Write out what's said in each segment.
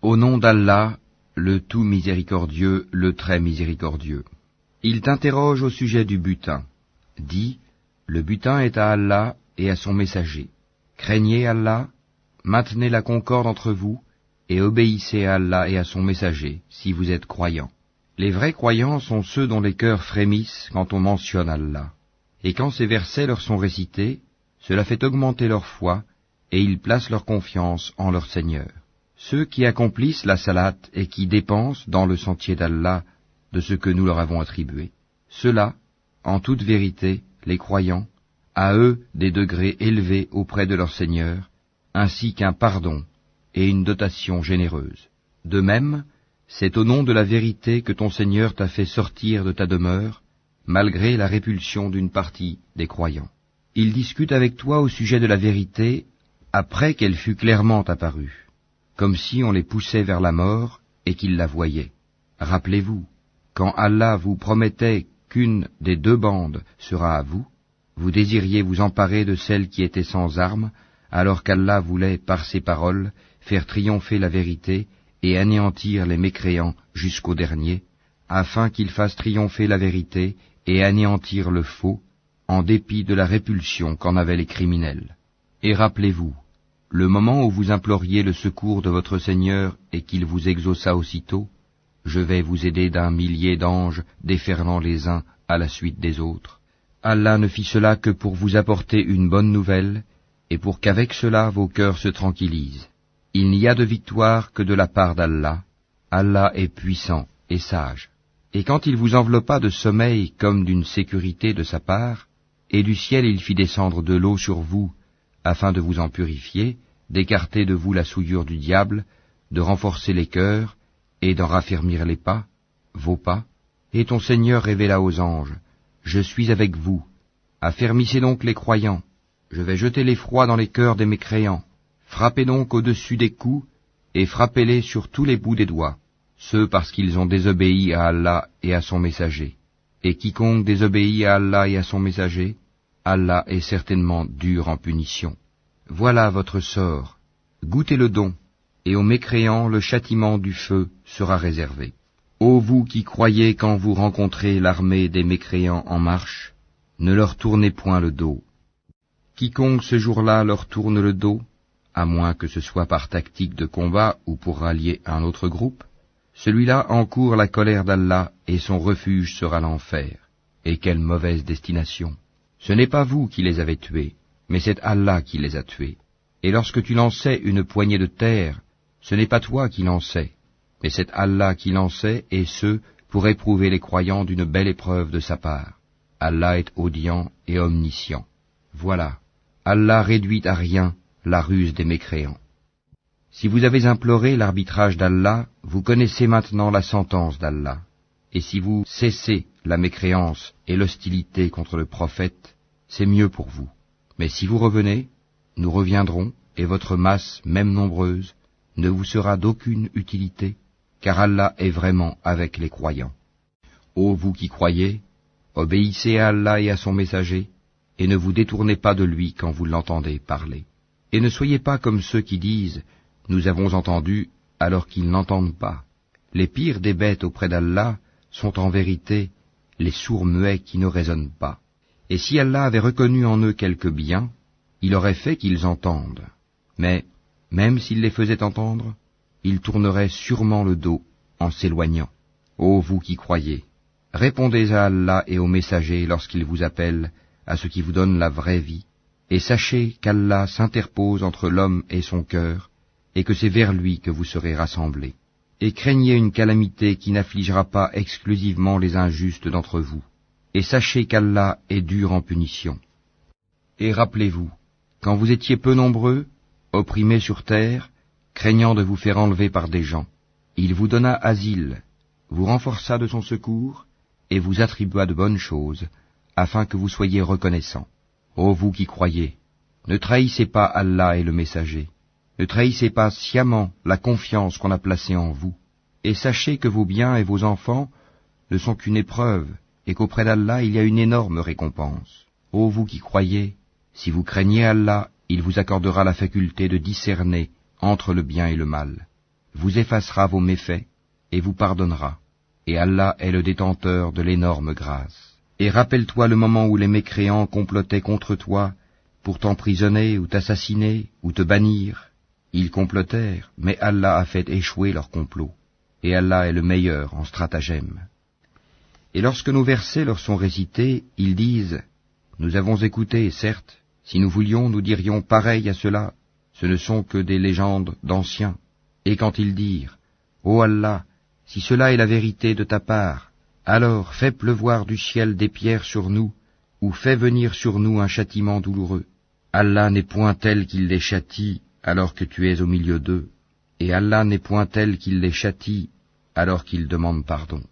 Au nom d'Allah, le tout miséricordieux, le très miséricordieux. Il t'interroge au sujet du butin. Dis, le butin est à Allah et à son messager. Craignez Allah, maintenez la concorde entre vous, et obéissez à Allah et à son messager, si vous êtes croyants. Les vrais croyants sont ceux dont les cœurs frémissent quand on mentionne Allah. Et quand ces versets leur sont récités, cela fait augmenter leur foi, et ils placent leur confiance en leur Seigneur. Ceux qui accomplissent la salate et qui dépensent dans le sentier d'Allah de ce que nous leur avons attribué, ceux-là, en toute vérité, les croyants, à eux des degrés élevés auprès de leur Seigneur, ainsi qu'un pardon et une dotation généreuse. De même, c'est au nom de la vérité que ton Seigneur t'a fait sortir de ta demeure, malgré la répulsion d'une partie des croyants. Il discute avec toi au sujet de la vérité après qu'elle fût clairement apparue, comme si on les poussait vers la mort et qu'ils la voyaient. Rappelez-vous, quand Allah vous promettait qu'une des deux bandes sera à vous, vous désiriez vous emparer de celle qui était sans armes, alors qu'Allah voulait, par ses paroles, faire triompher la vérité et anéantir les mécréants jusqu'au dernier, afin qu'il fasse triompher la vérité et anéantir le faux, en dépit de la répulsion qu'en avaient les criminels. Et rappelez-vous, le moment où vous imploriez le secours de votre Seigneur et qu'il vous exauça aussitôt, je vais vous aider d'un millier d'anges déferlant les uns à la suite des autres. Allah ne fit cela que pour vous apporter une bonne nouvelle, et pour qu'avec cela vos cœurs se tranquillisent. Il n'y a de victoire que de la part d'Allah. Allah est puissant et sage. Et quand il vous enveloppa de sommeil comme d'une sécurité de sa part, et du ciel il fit descendre de l'eau sur vous, afin de vous en purifier, d'écarter de vous la souillure du diable, de renforcer les cœurs, et d'en raffermir les pas, vos pas, et ton Seigneur révéla aux anges, « Je suis avec vous, affermissez donc les croyants, je vais jeter l'effroi dans les cœurs des mécréants, frappez donc au-dessus des coups, et frappez-les sur tous les bouts des doigts, ceux parce qu'ils ont désobéi à Allah et à son messager. Et quiconque désobéit à Allah et à son messager, Allah est certainement dur en punition. Voilà votre sort, goûtez le don, et aux mécréants le châtiment du feu sera réservé. Ô vous qui croyez quand vous rencontrez l'armée des mécréants en marche, ne leur tournez point le dos. Quiconque ce jour-là leur tourne le dos, à moins que ce soit par tactique de combat ou pour rallier un autre groupe, celui-là encourt la colère d'Allah et son refuge sera l'enfer. Et quelle mauvaise destination! Ce n'est pas vous qui les avez tués, mais c'est Allah qui les a tués. Et lorsque tu lançais une poignée de terre, ce n'est pas toi qui lançais, mais c'est Allah qui lançait, et ce, pour éprouver les croyants d'une belle épreuve de sa part. Allah est audient et omniscient. Voilà, Allah réduit à rien la ruse des mécréants. Si vous avez imploré l'arbitrage d'Allah, vous connaissez maintenant la sentence d'Allah. Et si vous cessez la mécréance et l'hostilité contre le prophète, c'est mieux pour vous. Mais si vous revenez, nous reviendrons, et votre masse, même nombreuse, ne vous sera d'aucune utilité, car Allah est vraiment avec les croyants. Ô vous qui croyez, obéissez à Allah et à son messager, et ne vous détournez pas de lui quand vous l'entendez parler. Et ne soyez pas comme ceux qui disent « Nous avons entendu » alors qu'ils n'entendent pas. Les pires des bêtes auprès d'Allah sont en vérité les sourds muets qui ne raisonnent pas. Et si Allah avait reconnu en eux quelque bien, il aurait fait qu'ils entendent. Mais, même s'il les faisait entendre, ils tourneraient sûrement le dos en s'éloignant. Ô vous qui croyez, répondez à Allah et aux messagers lorsqu'ils vous appellent à ce qui vous donne la vraie vie, et sachez qu'Allah s'interpose entre l'homme et son cœur, et que c'est vers lui que vous serez rassemblés. Et craignez une calamité qui n'affligera pas exclusivement les injustes d'entre vous, et sachez qu'Allah est dur en punition. Et rappelez-vous, quand vous étiez peu nombreux, opprimés sur terre, craignant de vous faire enlever par des gens, il vous donna asile, vous renforça de son secours, et vous attribua de bonnes choses, afin que vous soyez reconnaissants. Ô vous qui croyez, ne trahissez pas Allah et le messager, ne trahissez pas sciemment la confiance qu'on a placée en vous, et sachez que vos biens et vos enfants ne sont qu'une épreuve, et qu'auprès d'Allah il y a une énorme récompense. Ô vous qui croyez, si vous craignez Allah, il vous accordera la faculté de discerner entre le bien et le mal. vous effacera vos méfaits et vous pardonnera. Et Allah est le détenteur de l'énorme grâce. Et rappelle-toi le moment où les mécréants complotaient contre toi pour t'emprisonner ou t'assassiner ou te bannir. Ils complotèrent, mais Allah a fait échouer leur complot. Et Allah est le meilleur en stratagème. Et lorsque nos versets leur sont récités, ils disent « Nous avons écouté, certes, si nous voulions, nous dirions pareil à cela, ce ne sont que des légendes d'anciens. » Et quand ils dirent « Ô Allah, si cela est la vérité de ta part, alors fais pleuvoir du ciel des pierres sur nous, ou fais venir sur nous un châtiment douloureux. Allah n'est point tel qu'il les châtie alors que tu es au milieu d'eux, et Allah n'est point tel qu'il les châtie alors qu'ils demandent pardon.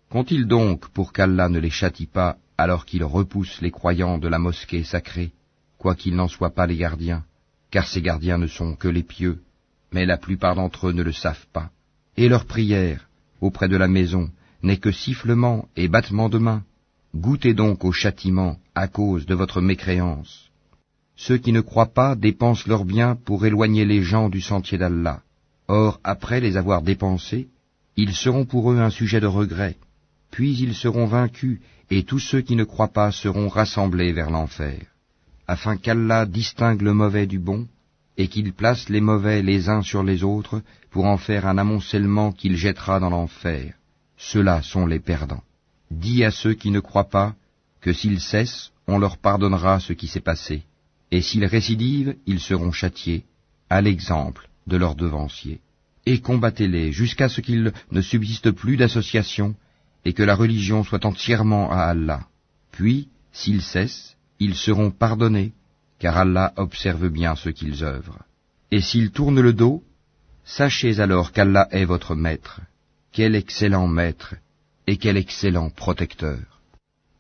Qu'ont-ils donc pour qu'Allah ne les châtie pas alors qu'ils repoussent les croyants de la mosquée sacrée, quoiqu'ils n'en soient pas les gardiens, car ces gardiens ne sont que les pieux, mais la plupart d'entre eux ne le savent pas, et leur prière auprès de la maison n'est que sifflement et battement de main. Goûtez donc au châtiment à cause de votre mécréance. Ceux qui ne croient pas dépensent leurs biens pour éloigner les gens du sentier d'Allah. Or, après les avoir dépensés, ils seront pour eux un sujet de regret. Puis ils seront vaincus, et tous ceux qui ne croient pas seront rassemblés vers l'enfer. Afin qu'Allah distingue le mauvais du bon, et qu'il place les mauvais les uns sur les autres, pour en faire un amoncellement qu'il jettera dans l'enfer. Ceux-là sont les perdants. Dis à ceux qui ne croient pas que s'ils cessent, on leur pardonnera ce qui s'est passé, et s'ils récidivent, ils seront châtiés, à l'exemple de leurs devanciers. Et combattez-les jusqu'à ce qu'il ne subsiste plus d'association, et que la religion soit entièrement à Allah. Puis, s'ils cessent, ils seront pardonnés, car Allah observe bien ce qu'ils œuvrent. Et s'ils tournent le dos, sachez alors qu'Allah est votre maître. Quel excellent maître, et quel excellent protecteur.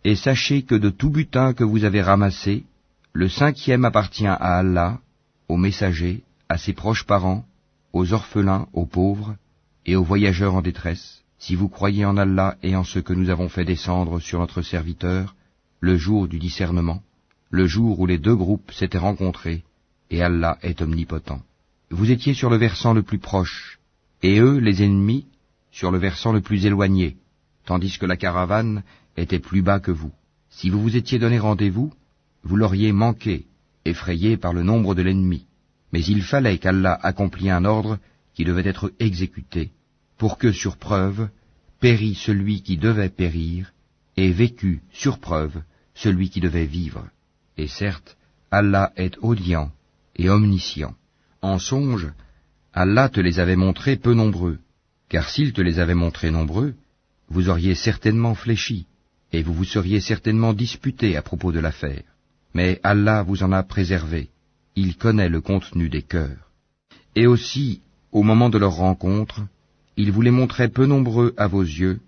Et sachez que de tout butin que vous avez ramassé, le 5e appartient à Allah, aux messagers, à ses proches parents, aux orphelins, aux pauvres, et aux voyageurs en détresse, si vous croyez en Allah et en ce que nous avons fait descendre sur notre serviteur, le jour du discernement, le jour où les deux groupes s'étaient rencontrés, et Allah est omnipotent. Vous étiez sur le versant le plus proche, et eux, les ennemis, sur le versant le plus éloigné, tandis que la caravane était plus bas que vous. Si vous vous étiez donné rendez-vous, vous l'auriez manqué, effrayé par le nombre de l'ennemi. Mais il fallait qu'Allah accomplît un ordre qui devait être exécuté, pour que, sur preuve, pérît celui qui devait périr, et vécut, sur preuve, celui qui devait vivre. Et certes, Allah est audient et omniscient. En songe, Allah te les avait montrés peu nombreux, car s'il te les avait montrés nombreux, vous auriez certainement fléchi, et vous vous seriez certainement disputé à propos de l'affaire. Mais Allah vous en a préservé, il connaît le contenu des cœurs. Et aussi, au moment de leur rencontre, il vous les montrait peu nombreux à vos yeux,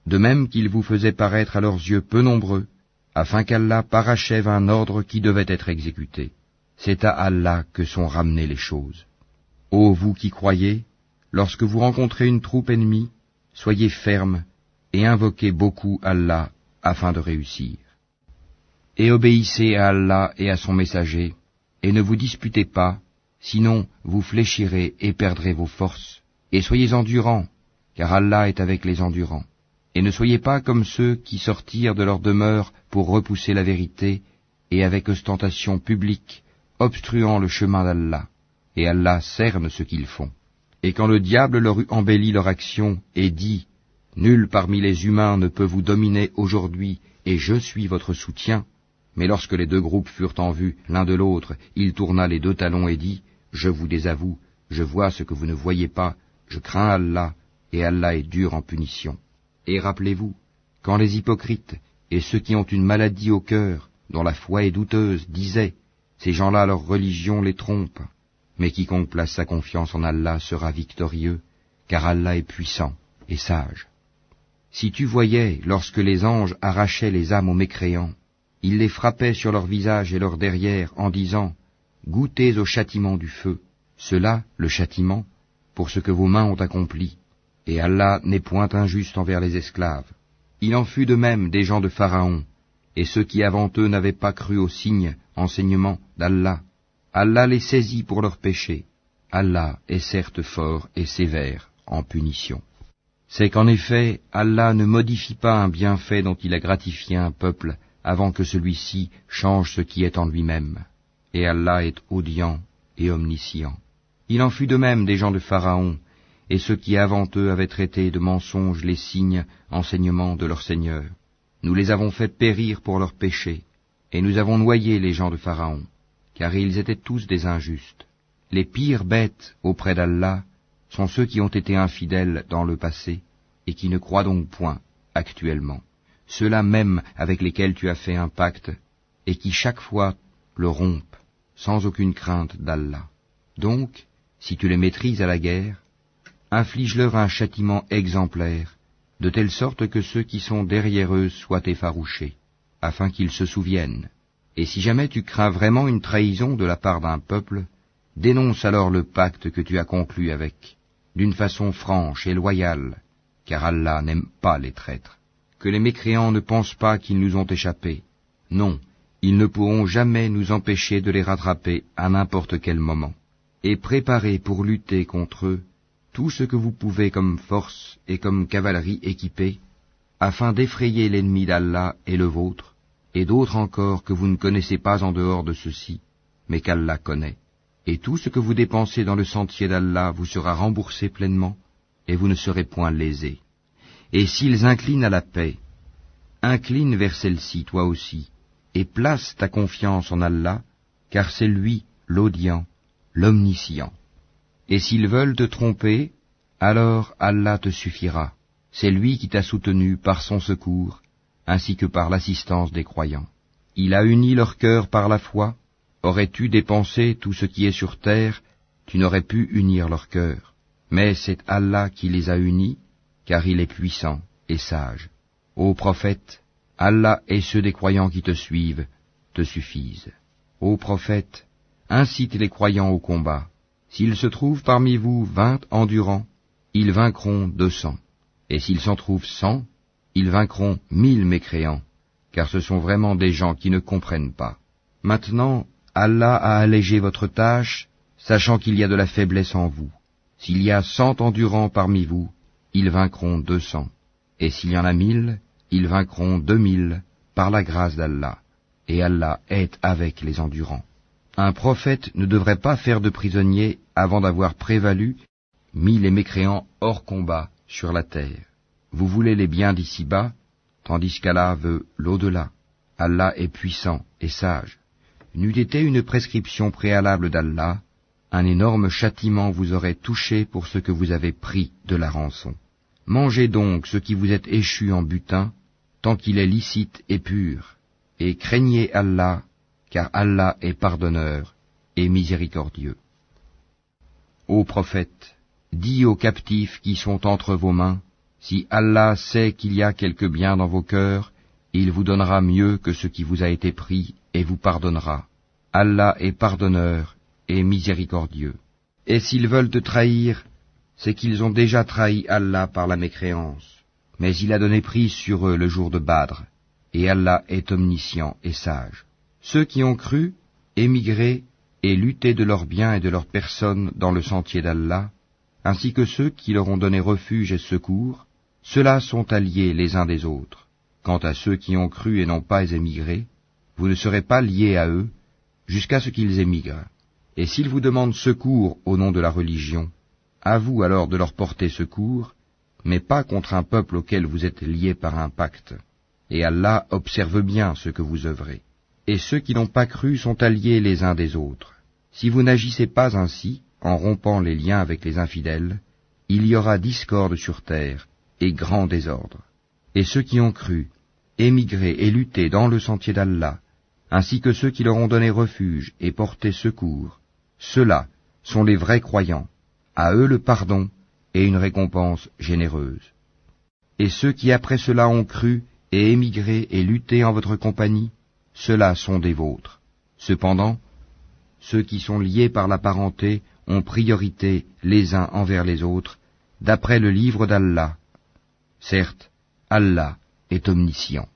de même qu'il vous faisait paraître à leurs yeux peu nombreux, afin qu'Allah parachève un ordre qui devait être exécuté. C'est à Allah que sont ramenées les choses. Ô vous qui croyez, lorsque vous rencontrez une troupe ennemie, soyez fermes et invoquez beaucoup Allah afin de réussir. Et obéissez à Allah et à son messager, et ne vous disputez pas, sinon vous fléchirez et perdrez vos forces. Et soyez endurants, car Allah est avec les endurants. Et ne soyez pas comme ceux qui sortirent de leur demeure pour repousser la vérité, et avec ostentation publique, obstruant le chemin d'Allah. Et Allah cerne ce qu'ils font. Et quand le diable leur eut embelli leur action, et dit « Nul parmi les humains ne peut vous dominer aujourd'hui, et je suis votre soutien », mais lorsque les deux groupes furent en vue l'un de l'autre, il tourna les deux talons et dit « Je vous désavoue, je vois ce que vous ne voyez pas, je crains Allah, et Allah est dur en punition. » Et rappelez-vous, quand les hypocrites et ceux qui ont une maladie au cœur, dont la foi est douteuse, disaient « Ces gens-là, leur religion les trompe. » Mais quiconque place sa confiance en Allah sera victorieux, car Allah est puissant et sage. Si tu voyais, lorsque les anges arrachaient les âmes aux mécréants, ils les frappaient sur leur visage et leur derrière en disant « Goûtez au châtiment du feu. » Cela, le châtiment, pour ce que vos mains ont accompli. Et Allah n'est point injuste envers les esclaves. Il en fut de même des gens de Pharaon, et ceux qui avant eux n'avaient pas cru aux signes, enseignements d'Allah. Allah les saisit pour leurs péchés. Allah est certes fort et sévère. en punition. C'est qu'en effet, Allah ne modifie pas un bienfait dont il a gratifié un peuple avant que celui-ci change ce qui est en lui-même. Et Allah est audient et omniscient. Il en fut de même des gens de Pharaon, et ceux qui avant eux avaient traité de mensonges les signes, enseignements de leur Seigneur. Nous les avons fait périr pour leurs péchés, et nous avons noyé les gens de Pharaon, car ils étaient tous des injustes. Les pires bêtes auprès d'Allah sont ceux qui ont été infidèles dans le passé, et qui ne croient donc point actuellement. Ceux-là même avec lesquels tu as fait un pacte, et qui chaque fois le rompent, sans aucune crainte d'Allah. Donc, si tu les maîtrises à la guerre, inflige-leur un châtiment exemplaire, de telle sorte que ceux qui sont derrière eux soient effarouchés, afin qu'ils se souviennent. Et si jamais tu crains vraiment une trahison de la part d'un peuple, dénonce alors le pacte que tu as conclu avec, d'une façon franche et loyale, car Allah n'aime pas les traîtres. Que les mécréants ne pensent pas qu'ils nous ont échappé. Non, ils ne pourront jamais nous empêcher de les rattraper à n'importe quel moment. Et préparez pour lutter contre eux tout ce que vous pouvez comme force et comme cavalerie équipée, afin d'effrayer l'ennemi d'Allah et le vôtre, et d'autres encore que vous ne connaissez pas en dehors de ceux-ci, mais qu'Allah connaît. Et tout ce que vous dépensez dans le sentier d'Allah vous sera remboursé pleinement, et vous ne serez point lésés. Et s'ils inclinent à la paix, incline vers celle-ci toi aussi, et place ta confiance en Allah, car c'est lui l'audient, l'omniscient. Et s'ils veulent te tromper, alors Allah te suffira. C'est lui qui t'a soutenu par son secours, ainsi que par l'assistance des croyants. Il a uni leur cœur par la foi. Aurais-tu dépensé tout ce qui est sur terre, tu n'aurais pu unir leur cœur. Mais c'est Allah qui les a unis, car il est puissant et sage. Ô prophète, Allah et ceux des croyants qui te suivent te suffisent. Ô prophète, incite les croyants au combat. S'il se trouve parmi vous 20 endurants, ils vaincront 200. Et s'il s'en trouve 100, ils vaincront 1000 mécréants, car ce sont vraiment des gens qui ne comprennent pas. Maintenant, Allah a allégé votre tâche, sachant qu'il y a de la faiblesse en vous. S'il y a 100 endurants parmi vous, ils vaincront 200. Et s'il y en a 1000, ils vaincront 2000, par la grâce d'Allah. Et Allah est avec les endurants. Un prophète ne devrait pas faire de prisonniers avant d'avoir prévalu, mis les mécréants hors combat sur la terre. Vous voulez les biens d'ici-bas, tandis qu'Allah veut l'au-delà. Allah est puissant et sage. N'eût été une prescription préalable d'Allah, un énorme châtiment vous aurait touché pour ce que vous avez pris de la rançon. Mangez donc ce qui vous est échu en butin, tant qu'il est licite et pur, et craignez Allah, car Allah est pardonneur et miséricordieux. Ô prophète, dis aux captifs qui sont entre vos mains, si Allah sait qu'il y a quelque bien dans vos cœurs, il vous donnera mieux que ce qui vous a été pris et vous pardonnera. Allah est pardonneur et miséricordieux. Et s'ils veulent te trahir, c'est qu'ils ont déjà trahi Allah par la mécréance. Mais il a donné prise sur eux le jour de Badr, et Allah est omniscient et sage. Ceux qui ont cru, émigré et lutté de leurs biens et de leurs personnes dans le sentier d'Allah, ainsi que ceux qui leur ont donné refuge et secours, ceux-là sont alliés les uns des autres. Quant à ceux qui ont cru et n'ont pas émigré, vous ne serez pas liés à eux jusqu'à ce qu'ils émigrent. Et s'ils vous demandent secours au nom de la religion, à vous alors de leur porter secours, mais pas contre un peuple auquel vous êtes liés par un pacte. Et Allah observe bien ce que vous œuvrez. Et ceux qui n'ont pas cru sont alliés les uns des autres. Si vous n'agissez pas ainsi, en rompant les liens avec les infidèles, il y aura discorde sur terre et grand désordre. Et ceux qui ont cru, émigré et lutté dans le sentier d'Allah, ainsi que ceux qui leur ont donné refuge et porté secours, ceux-là sont les vrais croyants, à eux le pardon et une récompense généreuse. Et ceux qui après cela ont cru et émigré et lutté en votre compagnie, ceux-là sont des vôtres. Cependant, ceux qui sont liés par la parenté ont priorité les uns envers les autres, d'après le livre d'Allah. Certes, Allah est omniscient.